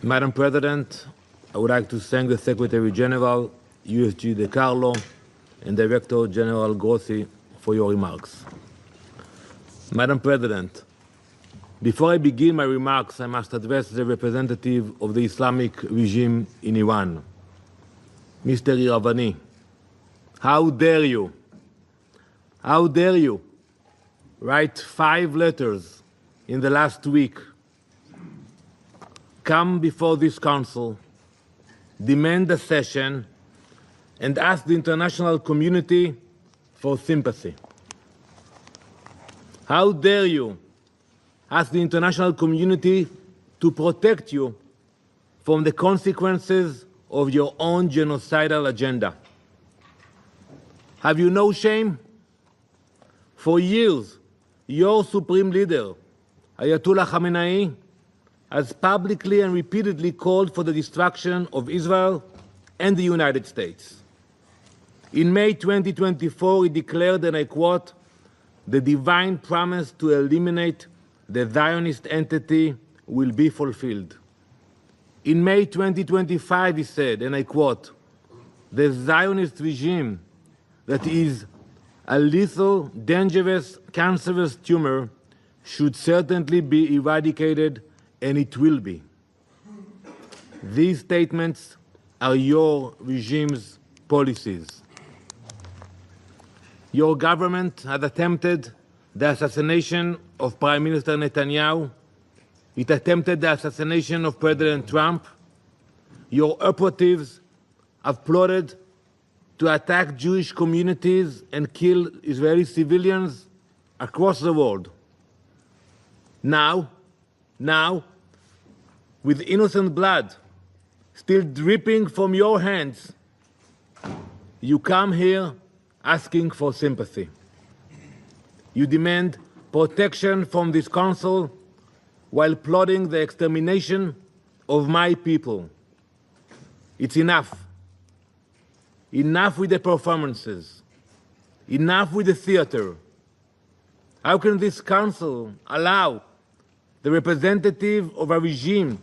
Madam President, I would like to thank the Secretary General, USG De Carlo, and Director General Grossi for your remarks. Madam President, before I begin my remarks, I must address the representative of the Islamic regime in Iran. Mr. Iravani, how dare you? How dare you write 5 letters in the last week, come before this council, demand a session, and ask the international community for sympathy? How dare you ask the international community to protect you from the consequences of your own genocidal agenda? Have you no shame? For years, your supreme leader, Ayatollah Khamenei, has publicly and repeatedly called for the destruction of Israel and the United States. In May 2024, he declared, and I quote, "The divine promise to eliminate the Zionist entity will be fulfilled." In May 2025, he said, and I quote, "The Zionist regime that is a lethal, dangerous, cancerous tumor should certainly be eradicated, and it will be." These statements are your regime's policies. Your government has attempted the assassination of Prime Minister Netanyahu. It attempted the assassination of President Trump. Your operatives have plotted to attack Jewish communities and kill Israeli civilians across the world. Now, with innocent blood still dripping from your hands, you come here asking for sympathy. You demand protection from this council while plotting the extermination of my people. It's enough. Enough with the performances. Enough with the theater. How can this council allow the representative of a regime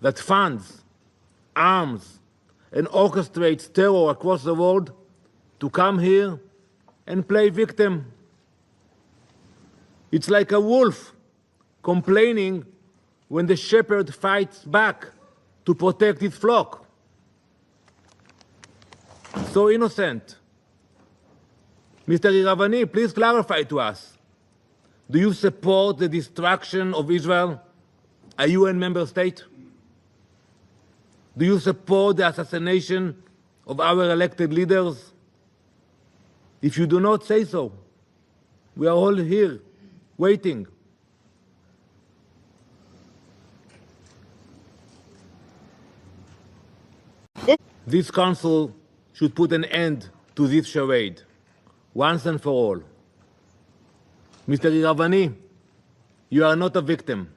that funds, arms, and orchestrates terror across the world to come here and play victim? It's like a wolf complaining when the shepherd fights back to protect his flock. So innocent. Mr. Iravani, please clarify to us. Do you support the destruction of Israel, a UN member state? Do you support the assassination of our elected leaders? If you do not, say so. We are all here, waiting. This council should put an end to this charade, once and for all. Mr. Iravani, you are not a victim.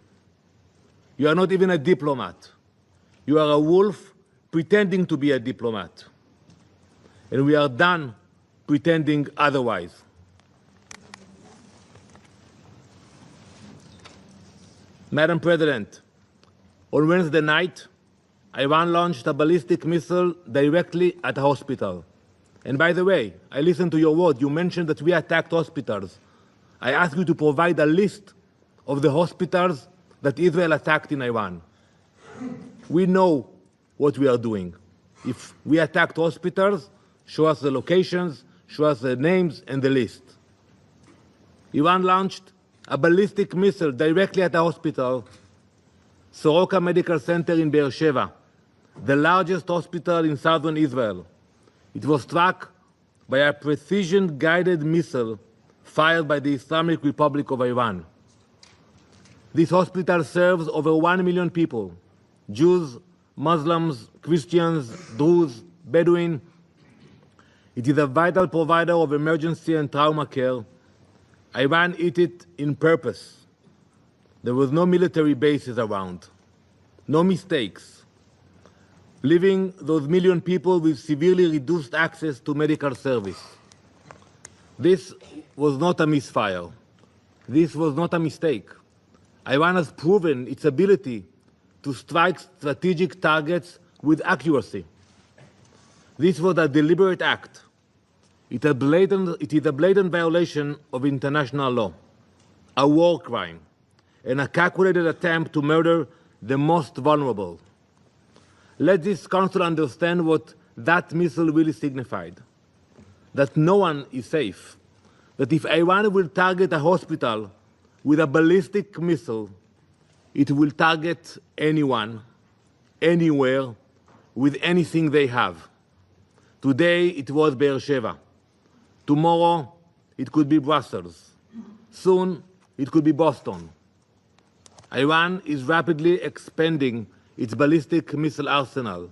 You are not even a diplomat. You are a wolf pretending to be a diplomat. And we are done pretending otherwise. Madam President, on Wednesday night, Iran launched a ballistic missile directly at a hospital. And by the way, I listened to your word. You mentioned that we attacked hospitals. I ask you to provide a list of the hospitals that Israel attacked in Iran. We know what we are doing. If we attacked hospitals, show us the locations, show us the names and the list. Iran launched a ballistic missile directly at a hospital, Soroka Medical Center in Beersheba, the largest hospital in southern Israel. It was struck by a precision-guided missile fired by the Islamic Republic of Iran. This hospital serves over 1 million people, Jews, Muslims, Christians, Druze, Bedouin. It is a vital provider of emergency and trauma care. Iran hit it in purpose. There was no military bases around, no mistakes, leaving those million people with severely reduced access to medical service. This was not a misfire. This was not a mistake. Iran has proven its ability to strike strategic targets with accuracy. This was a deliberate act. It is a blatant violation of international law, a war crime, and a calculated attempt to murder the most vulnerable. Let this Council understand what that missile really signified. That no one is safe. That if Iran will target a hospital with a ballistic missile, it will target anyone, anywhere, with anything they have. Today it was Beersheba. Tomorrow it could be Brussels. Soon it could be Boston. Iran is rapidly expanding its ballistic missile arsenal.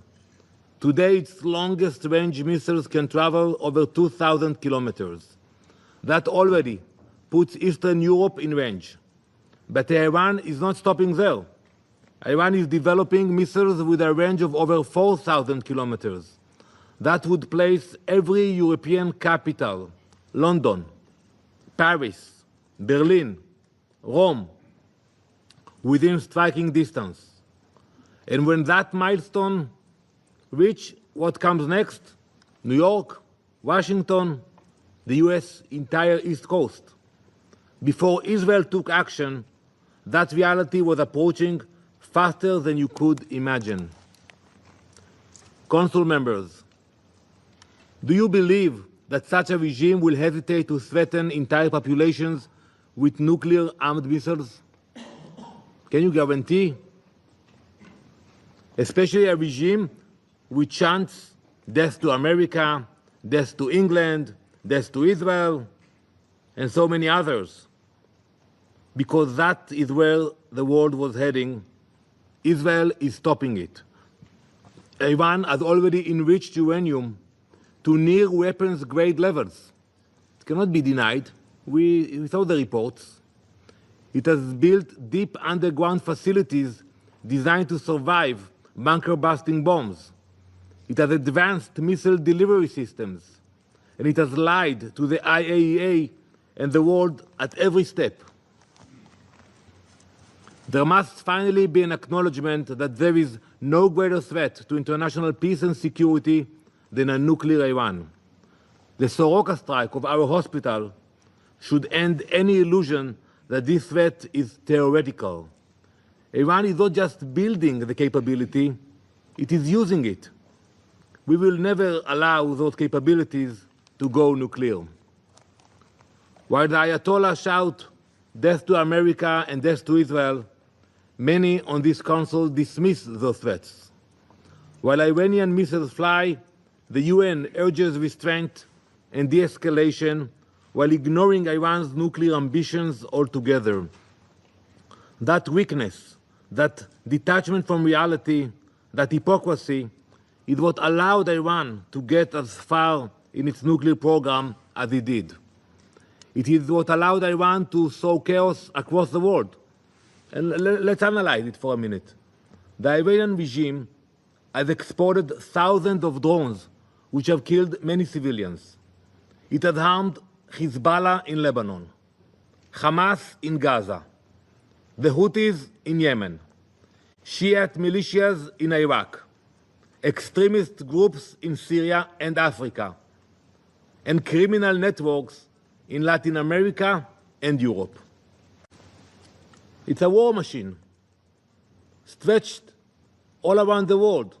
Today its longest range missiles can travel over 2,000 kilometers. That already puts Eastern Europe in range. But Iran is not stopping there. Iran is developing missiles with a range of over 4,000 kilometers. That would place every European capital, London, Paris, Berlin, Rome, within striking distance. And when that milestone reaches, what comes next? New York, Washington, the US entire East Coast. Before Israel took action, that reality was approaching faster than you could imagine. Council members, do you believe that such a regime will hesitate to threaten entire populations with nuclear armed missiles? Can you guarantee? Especially a regime which chants death to America, death to England, death to Israel, and so many others. Because that is where the world was heading. Israel is stopping it. Iran has already enriched uranium to near weapons-grade levels. It cannot be denied. We saw the reports. It has built deep underground facilities designed to survive bunker-busting bombs. It has advanced missile delivery systems. And it has lied to the IAEA and the world at every step. There must finally be an acknowledgement that there is no greater threat to international peace and security than a nuclear Iran. The Soroka strike of our hospital should end any illusion that this threat is theoretical. Iran is not just building the capability, it is using it. We will never allow those capabilities to go nuclear. While the Ayatollah shout death to America and death to Israel, many on this council dismiss those threats. While Iranian missiles fly, the UN urges restraint and de-escalation while ignoring Iran's nuclear ambitions altogether. That weakness, that detachment from reality, that hypocrisy is what allowed Iran to get as far in its nuclear program as it did. It is what allowed Iran to sow chaos across the world. And let's analyze it for a minute. The Iranian regime has exported thousands of drones which have killed many civilians. It has harmed Hezbollah in Lebanon, Hamas in Gaza, the Houthis in Yemen, Shiite militias in Iraq, extremist groups in Syria and Africa, and criminal networks in Latin America and Europe. It's a war machine, stretched all around the world.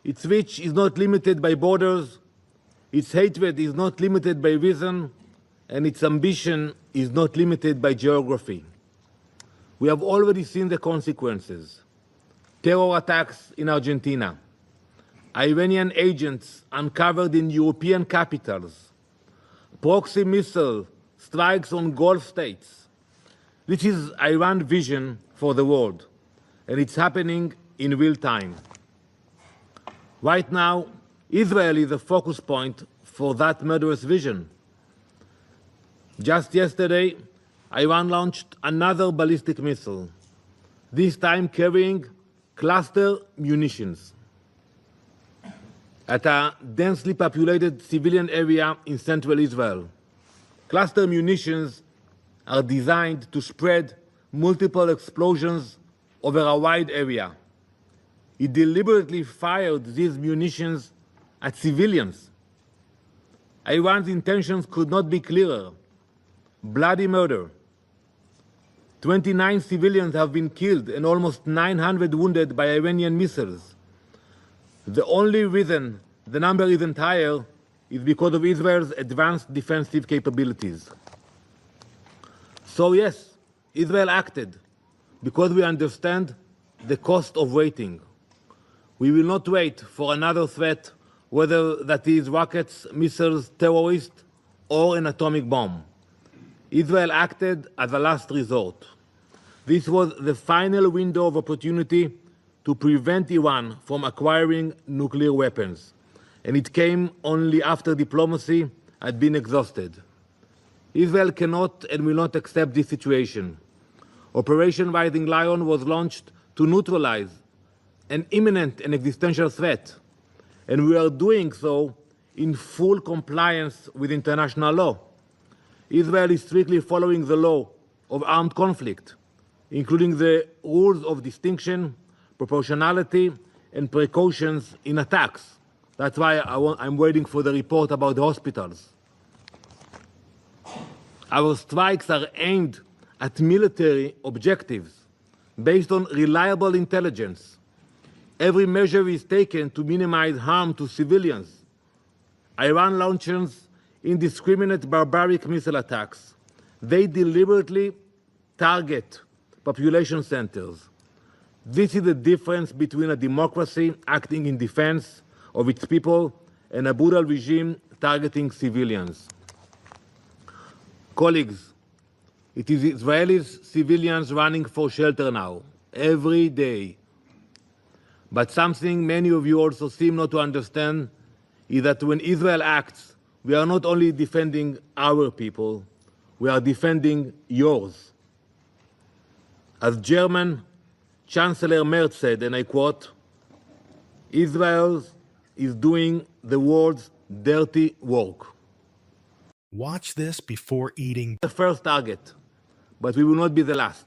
Its reach is not limited by borders, its hatred is not limited by reason, and its ambition is not limited by geography. We have already seen the consequences. Terror attacks in Argentina, Iranian agents uncovered in European capitals, proxy missile strikes on Gulf states. This is Iran's vision for the world, and it's happening in real time. Right now, Israel is the focus point for that murderous vision. Just yesterday, Iran launched another ballistic missile, this time carrying cluster munitions at a densely populated civilian area in central Israel. Cluster munitions are designed to spread multiple explosions over a wide area. It deliberately fired these munitions at civilians. Iran's intentions could not be clearer. Bloody murder. 29 civilians have been killed and almost 900 wounded by Iranian missiles. The only reason the number isn't higher is because of Israel's advanced defensive capabilities. So yes, Israel acted because we understand the cost of waiting. We will not wait for another threat, whether that is rockets, missiles, terrorists, or an atomic bomb. Israel acted as a last resort. This was the final window of opportunity to prevent Iran from acquiring nuclear weapons, and it came only after diplomacy had been exhausted. Israel cannot and will not accept this situation. Operation Rising Lion was launched to neutralize an imminent and existential threat, and we are doing so in full compliance with international law. Israel is strictly following the law of armed conflict, including the rules of distinction, proportionality, and precautions in attacks. That's why I'm waiting for the report about the hospitals. Our strikes are aimed at military objectives based on reliable intelligence. Every measure is taken to minimize harm to civilians. Iran launches indiscriminate barbaric missile attacks. They deliberately target population centers. This is the difference between a democracy acting in defense of its people and a brutal regime targeting civilians. Colleagues, it is Israeli civilians running for shelter now, every day. But something many of you also seem not to understand is that when Israel acts, we are not only defending our people, we are defending yours. As German Chancellor Merz said, and I quote, Israel is doing the world's dirty work. Watch this before eating. The first target, but we will not be the last.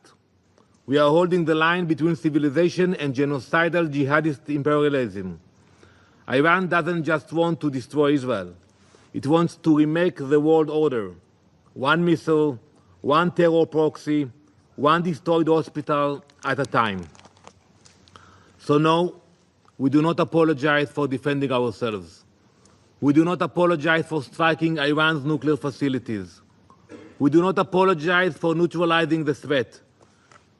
We are holding the line between civilization and genocidal jihadist imperialism. Iran doesn't just want to destroy Israel. It wants to remake the world order. One missile, one terror proxy, one destroyed hospital at a time. So no, we do not apologize for defending ourselves. We do not apologize for striking Iran's nuclear facilities. We do not apologize for neutralizing the threat.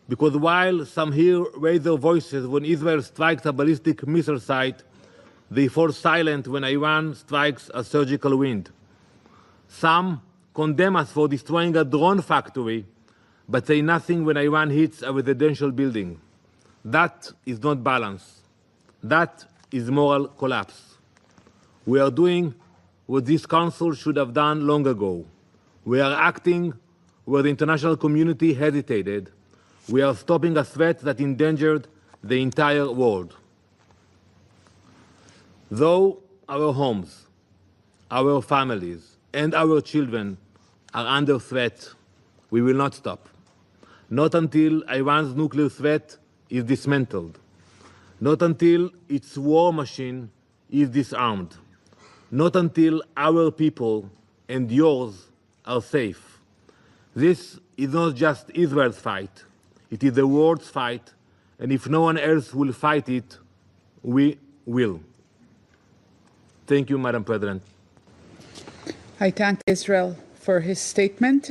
Because while some here raise their voices when Israel strikes a ballistic missile site, they fall silent when Iran strikes a surgical wind. Some condemn us for destroying a drone factory, but say nothing when Iran hits a residential building. That is not balance. That is moral collapse. We are doing what this council should have done long ago. We are acting where the international community hesitated. We are stopping a threat that endangered the entire world. Though our homes, our families, and our children are under threat, we will not stop. Not until Iran's nuclear threat is dismantled. Not until its war machine is disarmed. Not until our people and yours are safe. This is not just Israel's fight. It is the world's fight, and if no one else will fight it, we will. Thank you, Madam President. I thank Israel for his statement.